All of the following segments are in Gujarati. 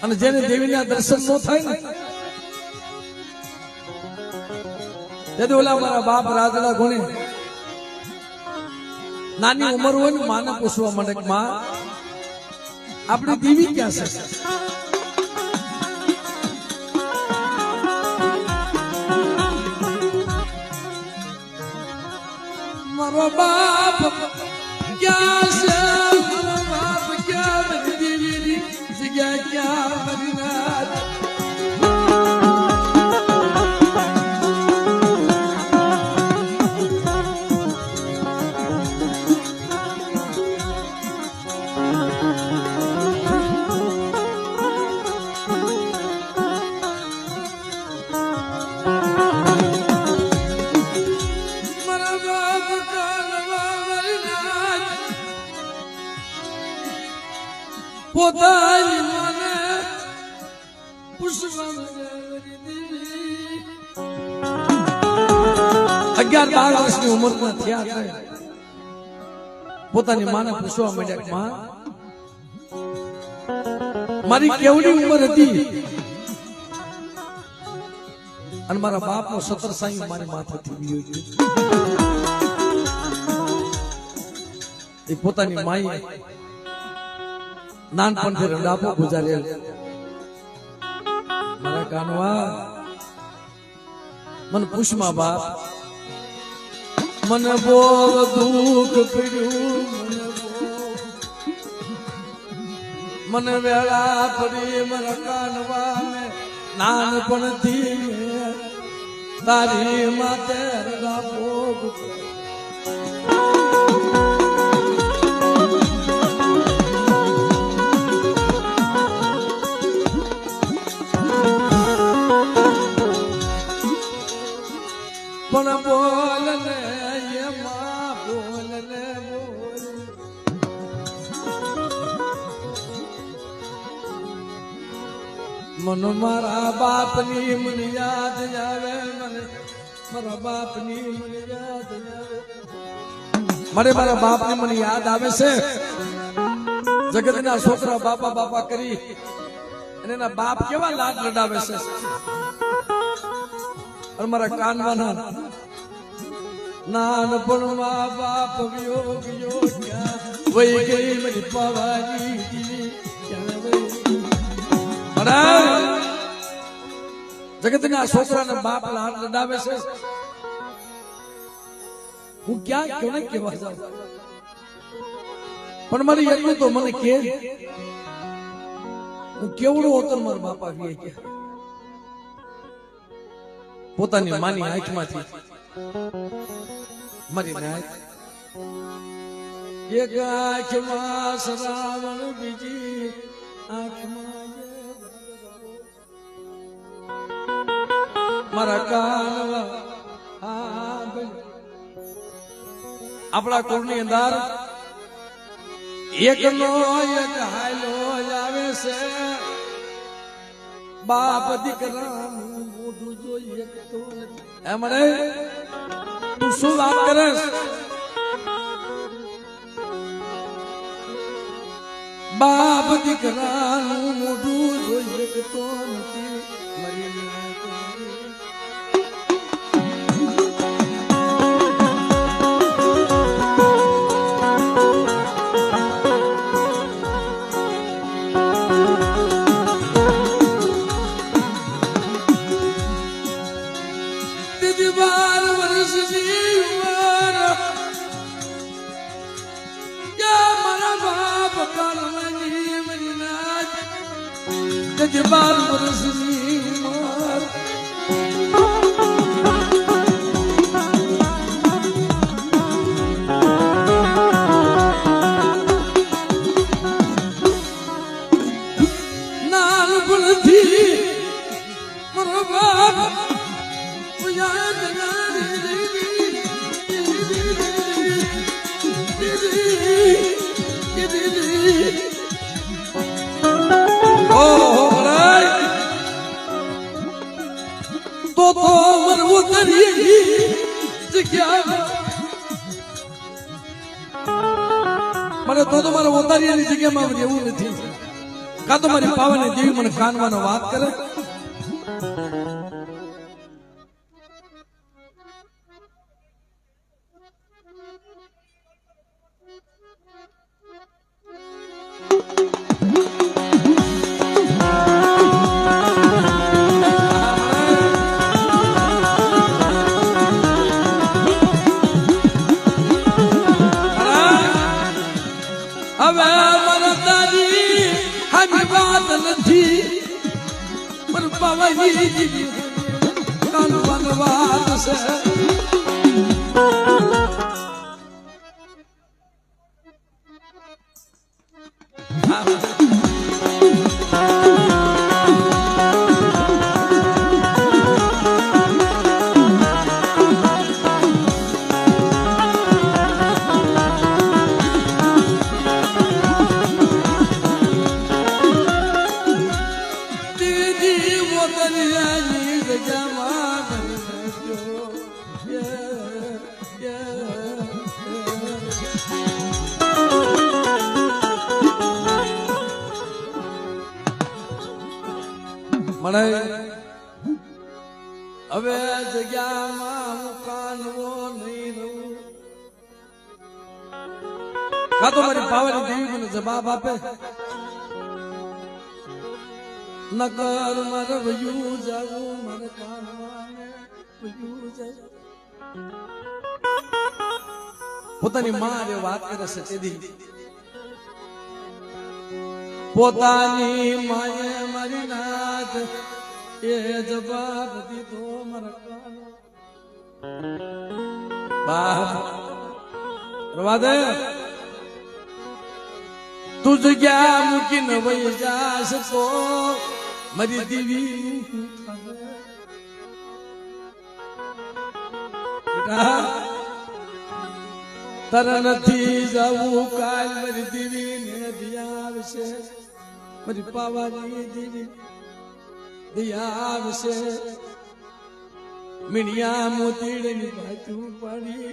અને જેને દેવીના દર્શન ન થાય ને તેથી ઓલા મારા બાપ રાજડા ગુણે નાની ઉંમર હોય ને માને પૂછવા માંડે કે માં આપણી દેવી ક્યાં છે? મારો બાપ ક્યાં છે? મારો બાપ ક્યાં? બધી દેવીની જગ્યા ક્યાં? બધી નાથ પોતાની મને પુષ્પા 11-12 વર્ષની ઉંમરમાં થયા છે. પોતાની માને પૂછવા માંડ્યા, માં મારી કેવડી ઉંમર હતી? અને મારા બાપનો 17 સાઈ મારી માથેથી વિયો ગયો. એ પોતાની માએ નાનપણથી રડાપો ગુજારેલ. મારા કાનવા મને પૂછમાં બાપ, મને બહુ દુઃખ પડ્યું, મને વેળા પડી. મારા કાનવા નાનપણથી તારી માતે રડાપો પણ બોલ ને એમાં બોલ ને બોલ. મને મારા બાપની મને યાદ આવે, મને મારા બાપની મને યાદ આવે. મારા બાપની મને યાદ આવે છે. જગતના છોકરા બાપા બાપા કરી અને એના બાપ કેવા લાડ લડાવે છે. અને મારા કાનવાના નાનપણમાં બાપ વિયો વિયો ક્યાં વહી ગઈ મારી પવાની જગતના છોકરાને બાપ લાડ લડાવે છે. હું ક્યાં કોને કેવા જાઉં? પણ મારી એટલું તો મને કે હું કેવડો હતો મારા બાપા વિયે ગયા. પોતાની માની આંખમાંથી મારી નાથ એક આંખમાં શ્રાવણ, બીજી આંખમાં મારા કાનવા. આપણા કુળની અંદર એકનો એક હાયલો આવે છે. બાપ દીકરાનું મોઢું જોઈ એક તો એમ રે તું શું વાત કરે? બાપ દીકરાનું મોઢું જોઈ એક તો નથી મરી કે 12 વર્ષની ઉંમર. નાનપણથી મારો બાપ યાદ મને તો મારે ઉતારીની જગ્યામાં રહેવું નથી. કાં તો મારી પાવાની દેવી મને કાનવાનો વાત કરે. હવે મારા દાદી હામી વાત નથી પણ પાવાની કાનવાનો વાત છે. મને હવે જગ્યામાં હું કાનવો નહીં રહું. કાં તો મારી પાવાની દેવી મને જવાબ આપે નકર મારે વયું જાવું મારે કાનવાને વયું જાવું. પોતાની માં જે વાત કરે છે તેથી પોતાની માએ મારી નાથ એ જવાબ દીધો મારા કાન. બાપ રવા દે તું જગ્યા મૂકીને વહી જાશ તો મારી દેવી તારા નથી જવું કાલ મારી દેવી ને દિયા આવશે મારી પાવાની દેવી દિયા આવશે. મીણિયા મોતીડની ભાતું પાડી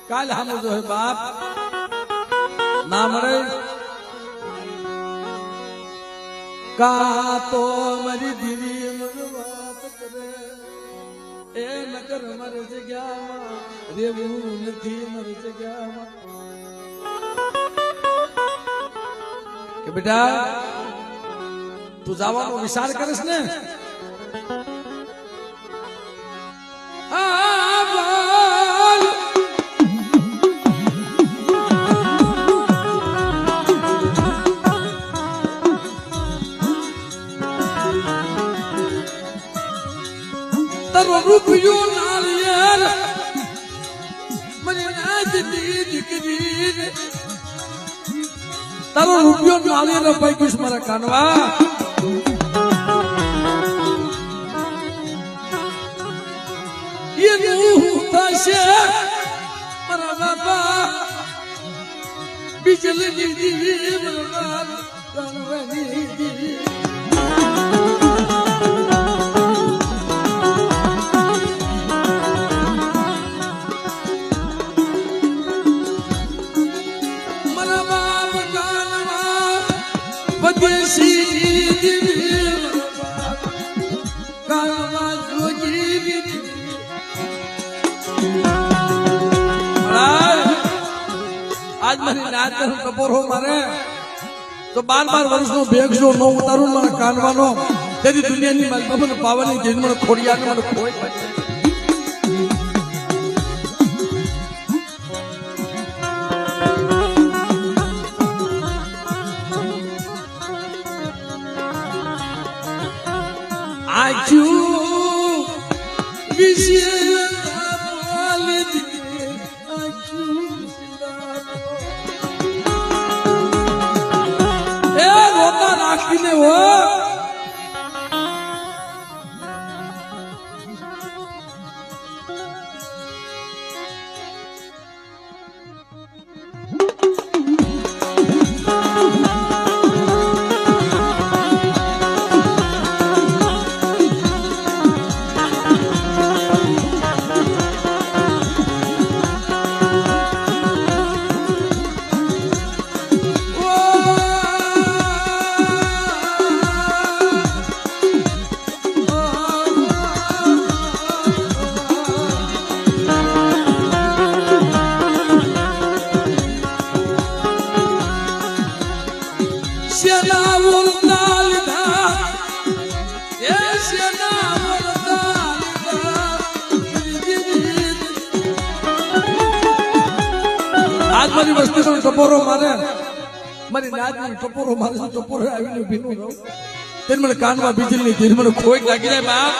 કાલ હામો જો બાપ ના મળે કા તો મારી દેવી મને વાત કરે એ નકર મારી જગ્યામાં રેવું નથી મારી જગ્યામાં. કે બેટા તું જવાનો વિચાર કરીશ ને તારો રૂપિયો નાળિયેર મને નાચતી દીકરી તારો રૂપિયો નાળિયેર પૈકીશ મારા કાનવા. થશે મારા બાપા બિજલી દીવી કાનવાની દીવી. આજ મારી નાચ ટપોરો મારે તો 12 વર્ષનો ભેગ જો ન ઉતારું મારા કાનવાનો તેથી દુનિયાની મને પાવાની જેને મને ખોડિયાને મને ખોઈ પડશે. આજુ વિશે રાખીને હો શેના વરતા લીધા એ શેના વરતા લીધા આજ મારી વસ્તી નો ટપોરો મારે મારી નાચ ટપોરો મારે ટપોરો આવીને ભીનું રહું તેને મને કાનમાં બીજલની ધીર મને ખોઈ લાગી જાય બાપ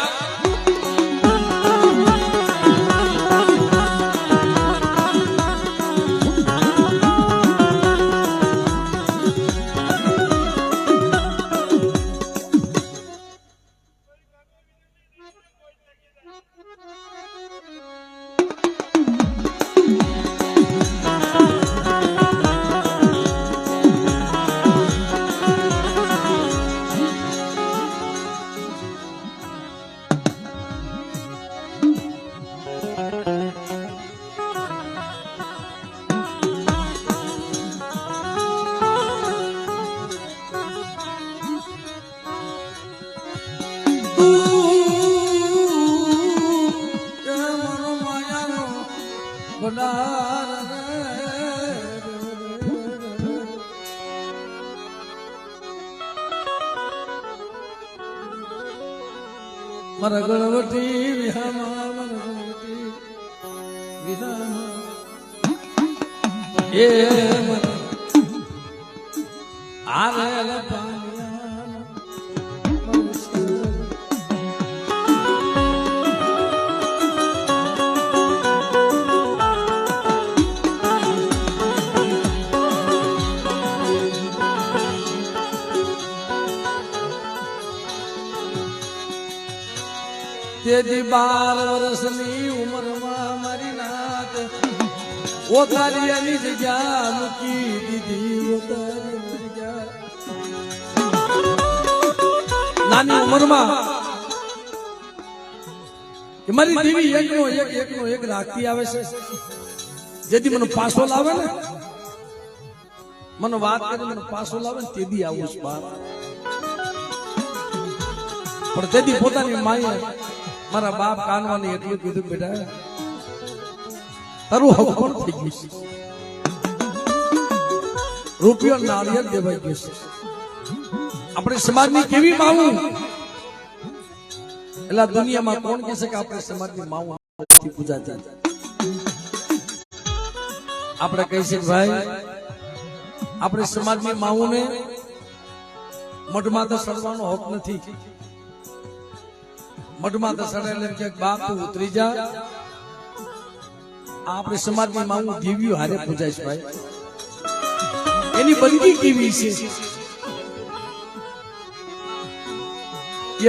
મારા ગણવટી વિહામાં મારા ગણવટી વિહામાં એ આરે તેજી 12 વર્ષની ઉંમરમાં મારી નાત ઓતારિયાની જગ્યા મૂકી દીધી ઓતારી જગ્યા નાની ઉંમરમાં કે મારી દેવી એકનો એક રાખતી આવે છે જેથી મને પાછો લાવે ને મને વાત કરી મને પાછો લાવે ને તેદી આવું છું બહાર પણ તેદી પોતાની માએ મારા બાપ કાનવાની એટલું કીધું બેટા તારું હક પણ થઈ ગયું છે રૂપિયો નાળિયેર દેવાઈ ગયું છે આપણે સમાજની કેવી માવું એટલે દુનિયામાં કોણ કહે છે કે આપણે સમાજની માવું પૂજા જાય આપણે કહી છે ભાઈ આપણે સમાજની માવુંને મઢમાં તો સડવાનો હક નથી મઢમાં તો સડેલે કે બાપ તું ઉતરી જા આપણે સમાજની માવું દેવીઓ હારે પૂજાય છે ભાઈ એની બંદગી કેવી છે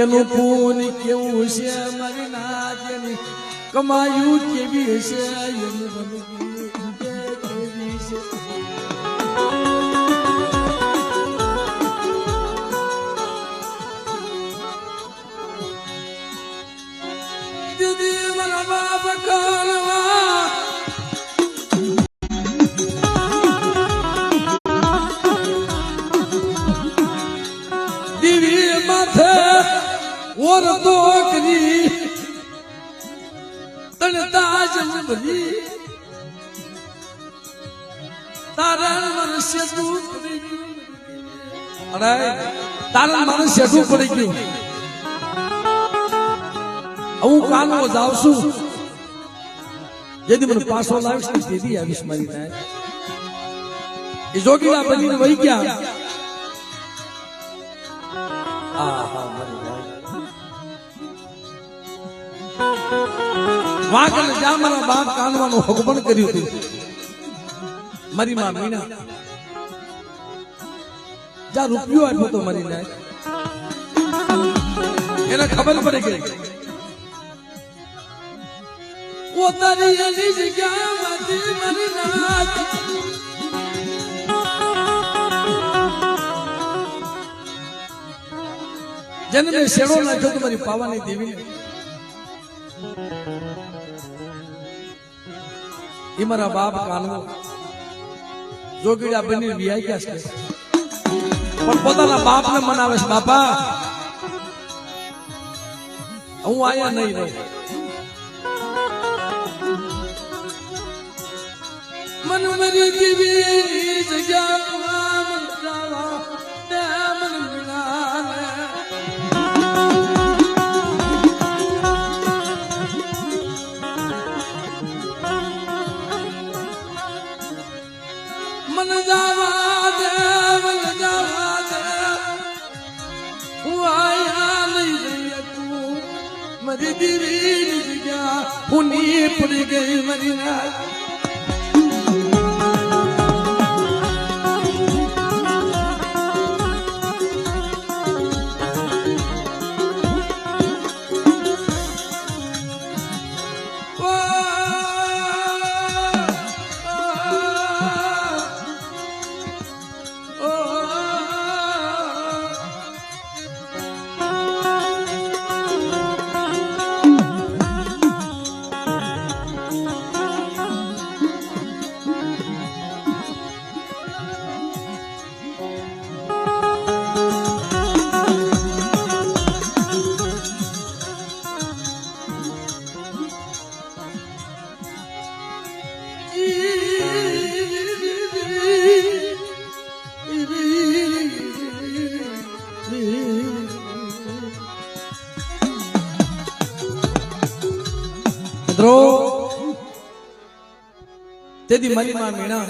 એનું પૂન કેવું છે મારી નાજની કમાયું કેવી હશે એની બંદગી કેવી છે દીદી મારા બાપ કાનવા દીવી માથે ઓરતો કરી તને તાજ ભરી તારા મનુષ્ય તું પડી ગયું અરે તારા મનુષ્ય તું પડી ગયું હું કાનવો જાઉં છું જેથી મને પાછો લાવીશ ને તેથી આવીશ મારી થાય એ જોગીલા બનીને વહી ગયા વાગલ જા મારા બાપ કાનવાનું હુકમ કર્યું હતું મારી માં મીના જા રૂપિયો આપ્યો તો મારી નાય એને ખબર પડી ગઈ ઓતારી એની જગ્યામાંથી મારી નાત જેને મેં શેડો નાખ્યો તો મારી પાવાની દેવી એ મારા બાપ કાનવો જોગીડા બની વિયાઈ ગયા છે પણ પોતાના બાપને મનાવે છે બાપા હું આયા નહીં રહું મન મરી દેવી જગ્યા મારી દીવીની જગ્યા ઊની પડી ગઈ મારી ના તેથી મારી માં મીણા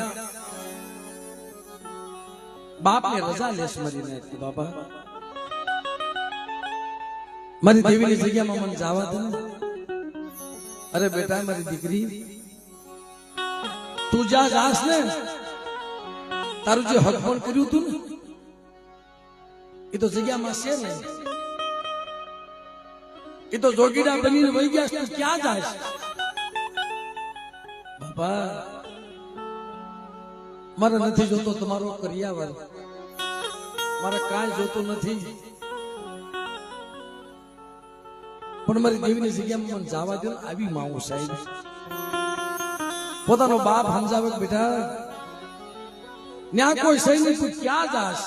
બાપને રજા લેશ મરીને બાપા મારી દેવીની જગ્યામાં મને જવા દે અરે બેટા મારી દીકરી તું જા જાસ ને તારું જે હક પણ કર્યું તું ને એ તો જગ્યામાં છે ને એ તો જોગીડા બનીને વહી ગયા તું ક્યાં જાય બાપા મારે નથી જોતો તમારો કરિયાવર મારે કાંઈ જોતો નથી પણ મારી દેવીની જગ્યામાં મને જવા દે આવી માવું સાહેબ પોતાનો બાપ સમજાવે બેટા ન્યા કોઈ છે નહીં તું ક્યાં જાસ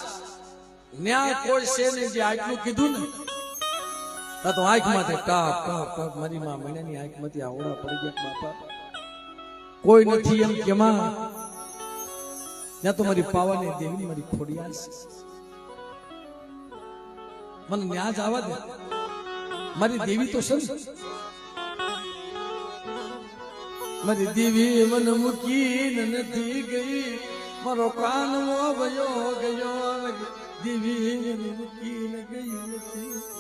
ન્યા કોઈ છે નહીં જે આટલું કીધું ને તો આંખ માંથી ટાપ ટાપ ટાપ મારી માં મહિનાની આંખ માંથી આવડા પડી ગયા બાપા કોઈ નથી એમ કેમાં ત્યાં તો મારી પાવાની દેવી મારી ખોડિયાર છે મને ન્યા જ આવવા દે મારી દેવી તો છે મારી દેવી મને મૂકીને નથી ગઈ મારો કાન વયો ગયો દેવી મને મૂકીને ગઈ નથી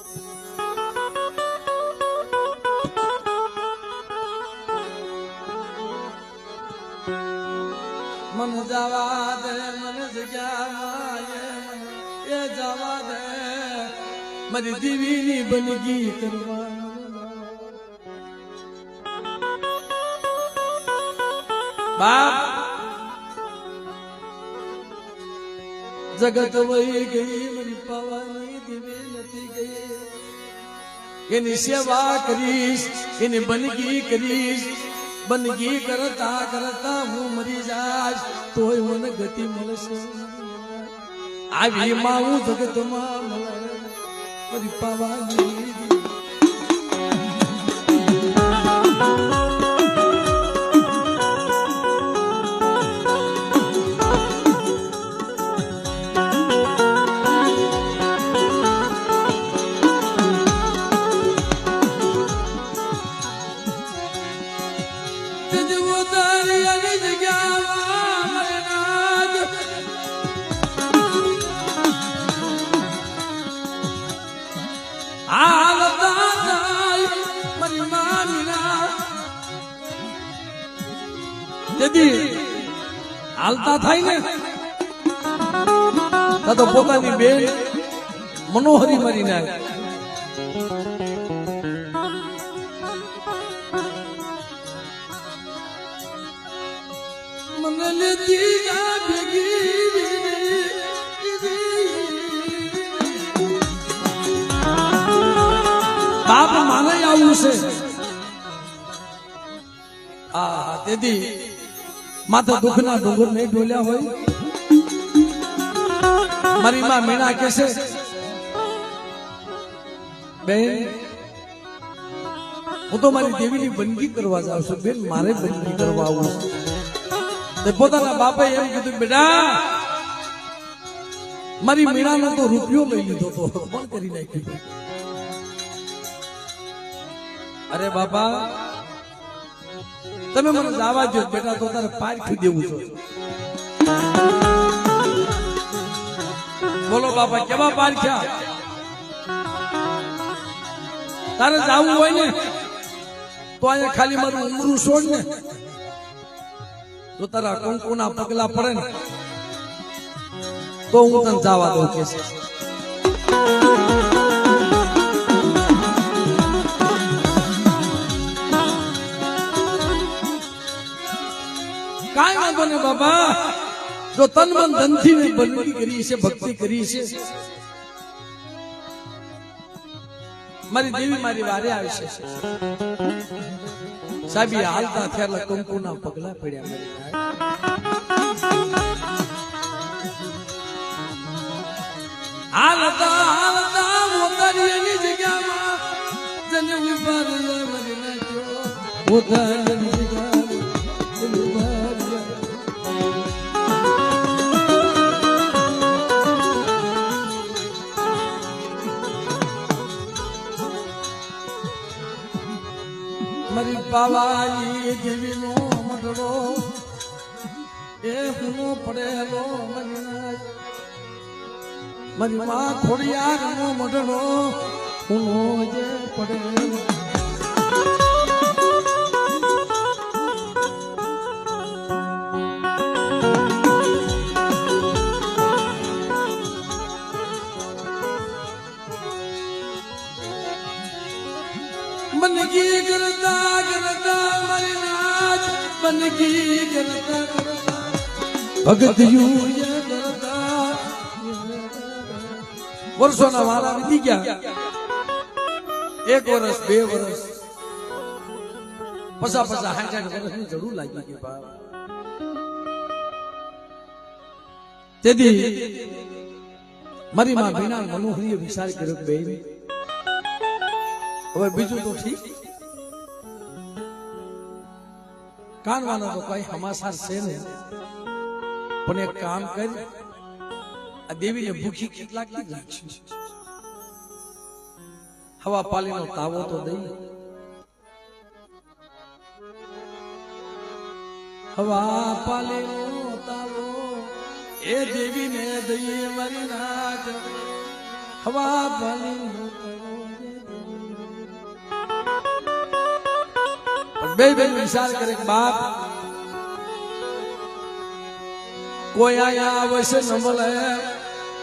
મન જવા દે મને જગ્યામાં એ જવા દે મારી દેવીની બનગી કરવા બાપ જગત વહી ગઈ મારી પાવાની દેવી નથી ગઈ એની સેવા કરીશ એની બનગી કરીશ બંદગી કરતા કરતા હું મરી જાશ તોય મને ગતિ મળશે આવી માં હું જગતમાં મળે મારી પાવાની હાલતા થાય ને તો પોતાની બેન મનોહરી મરી નાખે મને લેતી જા ભેગી બાપ માને આવું છે આ તેથી માથા દુઃખના ડુંગર નહીં ડોલ્યા હોય મારી માં મીણા કે છે બેન હું તો મારી દેવીની બંદગી કરવા જાઉં છું બેન મારે બંદગી કરવા આવું છે પોતાના બાપે એમ કીધું બેટા મારી મીણાનો તો રૂપિયો લઈ લીધો તો પણ કરી નાખ્યું અરે બાપા તમે મને જવા દો બેટા તો તારે પારખી દેવું છે બોલો બાપા કેવા પારખ્યા તારે જાવું હોય ને તો અહીંયા ખાલી મારું ઉમરું છોડ ને તો તારા કંકુના પગલા પડે ને તો હું તને જવા દઉં કે છે કાંઈ વાંધો ને બાબા જો તન મન ધનથી બંદગી કરી છે ભક્તિ કરી છે મારી દેવી મારી વારે આવી છે સાહેબ હાલતા થયેલા કંકુના પગલા પડ્યા મારી હાલતા મોતારીની જગ્યામાં જને ઉભા રહ્યા મારી નાખ્યો મોતારીની મારી પાવાઈ દેવીનો મઢડો એ હુનો પડેલો મારી માં ખોડિયારનો મઢડો હુનો જે પડેલો બંદગી કરતા કરતા મારી નાચ બંદગી કરતા કરતા ભગત કરતા વર્ષોના વાળા વીતી ગયા 1 વર્ષ 2 વર્ષ પસા 60 વર્ષની જરૂર લાગી ગઈ બાપ તેથી મારી માં ભીના મનોહરીએ વિચાર કર્યો બે હવે બીજું તો ઠીક કાનવાનો તો કઈ હમાસાર છે ને પણ એક કામ કરી આ દેવીને ભૂખી કેટલી લાગશે હવા પાલીનો તાવો તો દઈ હવા પાલીનો તાવો એ દેવીને દઈએ મારી નાચ હવા પાલીનો તાવો બે વિચાર કરે બાપ કોઈ આયા આવશે ન મળે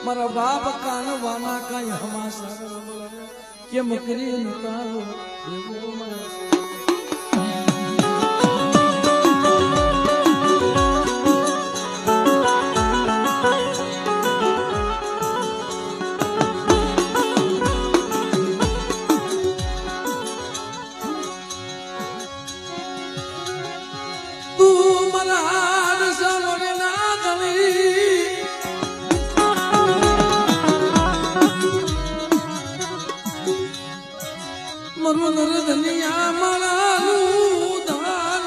મારા બાપ કાનવાના કઈ હમાસર ન મળે કે મકરી નતાવો ધનિયા માળાનું ધાન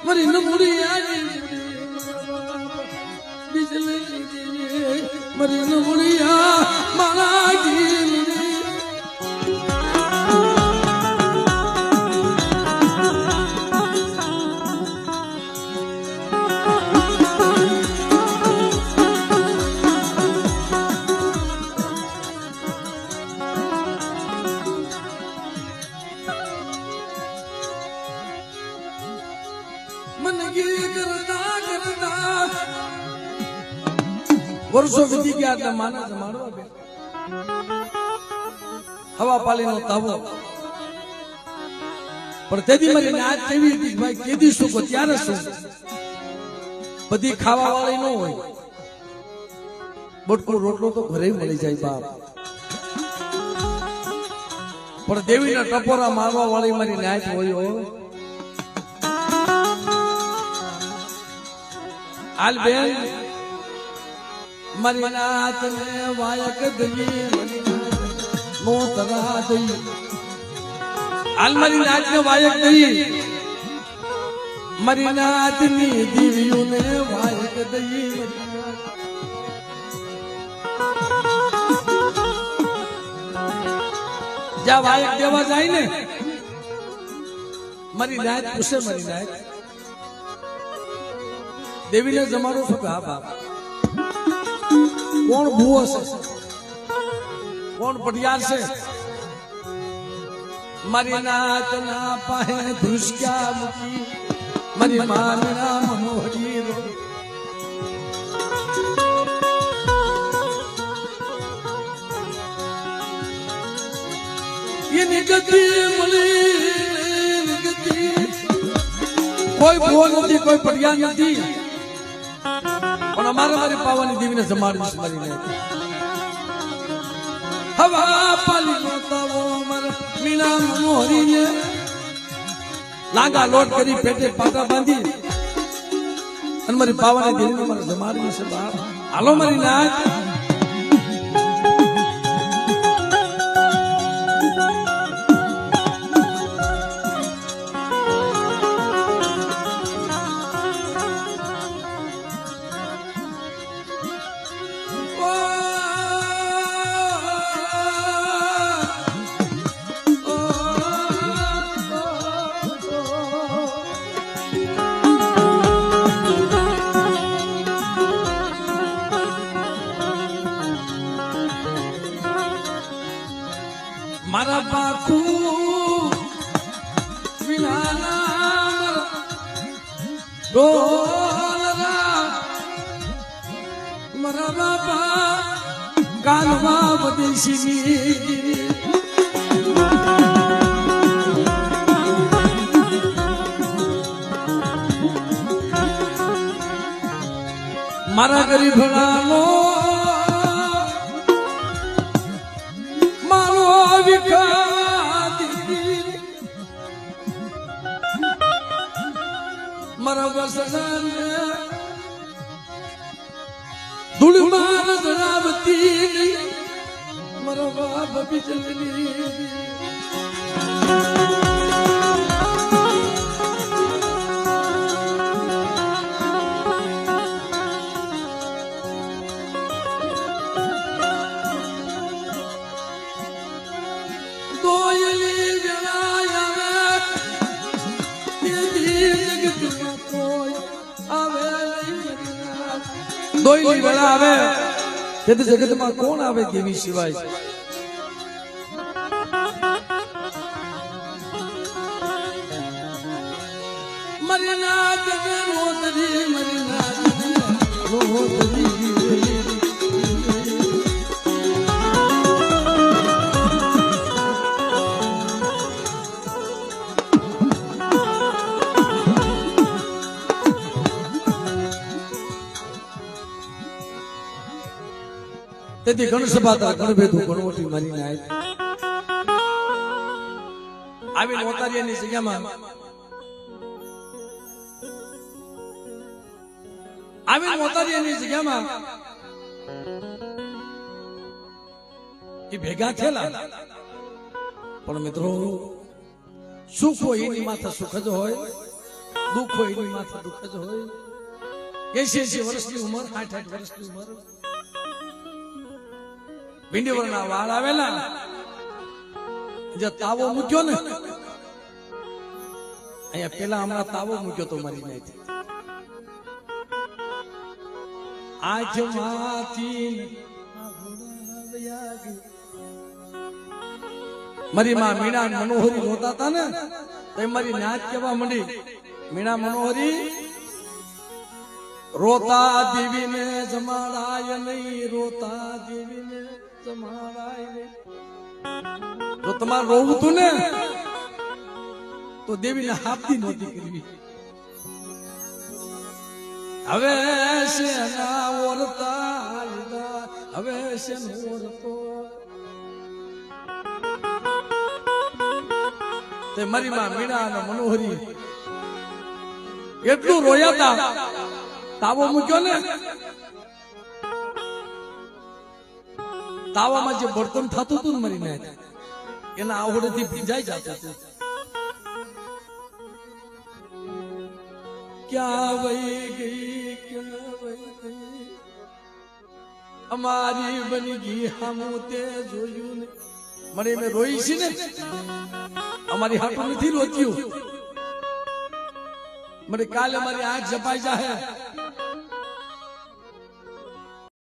મરી ન મુડિયા બિજલી મરી ન મુડિયા માળા વર્ષો વીતી ગયા એટલે માના જમાડવા બે હવા પાલીનો તાવો પણ તેથી મને નાચ કેવી હતી ભાઈ કેદી શું કો ત્યારે શું બધી ખાવા વાળી ન હોય બટકો રોટલો તો ઘરે મળી જાય બાપ પણ દેવીના ટપોરા મારવા વાળી મારી નાચ હોય હાલ બેન મારી નાચ ને વાયક દઈએ મોતરા દઈએ હાલ મારી નાચ ને વાયક દઈએ મારી નાચ ની દીવીઓ ને વાયક દઈએ જ્યાં વાયક દેવા જાય ને મારી નાચ પૂછે મારી નાચ દેવીને જમાડો છો કે હા બાપ કોણ ભૂવો છે કોણ પટિયાર છે મારી નાત ના પાહે ધ્રુષ્ક્યા મૂકી મારી માનના મનોહરી રો એની ગતિ મળી ગતિ કોઈ ભૂલ નથી કોઈ પડ્યા નથી પણ અમારે મારી પાવાની દેવીને જમાડી મારીને હવા પાલી નોતાવો મારા મીના મનોહરીને લાંગા લોટ કરી પેટે પાટા બાંધી અને મારી પાવાની દેવીને મારે જમાડી છે બાપ હાલો મારી નાચ મારા બાપુ વિના ડોલરા મારા બાપા કાલવા બદેશી મારા ગરીબ લાલો મારા વસન ધૂળ માર ધરાવતી મારા બાપ બિજલી દોઈલી વેળા આવે તેથી જગતમાં કોણ આવે દેવી સિવાય મારી નાત રોતરી મારી નાત રોતરી તેથી ગણસભા ગણભેદું ગણવટી મારીને આવી મોતારિયાની જગ્યામાં એ ભેગા થયેલા પણ મિત્રો સુખ હોય એની માથે સુખ જ હોય દુઃખ હોય એની માથે દુઃખ જ હોય 80 વર્ષની ઉંમર 60 વર્ષની ઉંમર ભીંડી વરના વાળ આવેલા જે તાવો મૂક્યો ને અહીંયા પેલા હમણાં તાવો મૂક્યો તો મારી નાથી આંખમાંથી મારી માં મીણા મનોહરી રોતા હતા ને તો મારી નાચ કેવા માંડી મીણા મનોહરી રોતા દેવીને જમાડાય નહીં રોતા દેવીને જો તમારે રોવું તું ને તો દેવીને હાપતી નહોતી કરવી હવે છે ના ઓરતા હવે છે ઓરતો તે મારી માં મીણા અને મનોહરી એટલું રોયા હતા તાવો મૂક્યો ને તાવામાં જે બળતણ થતું હતું ને મારી નાથ એના આવડેથી ભીંજાઈ જતું હતું ક્યાં વહી ગઈ અમારી બની ગઈ હમું તે જોયું ને મને મેં રોઈ છે ને અમારી હાથું નથી રોત્યું મને કાલે મારી આંખ ઝપાઈ જાય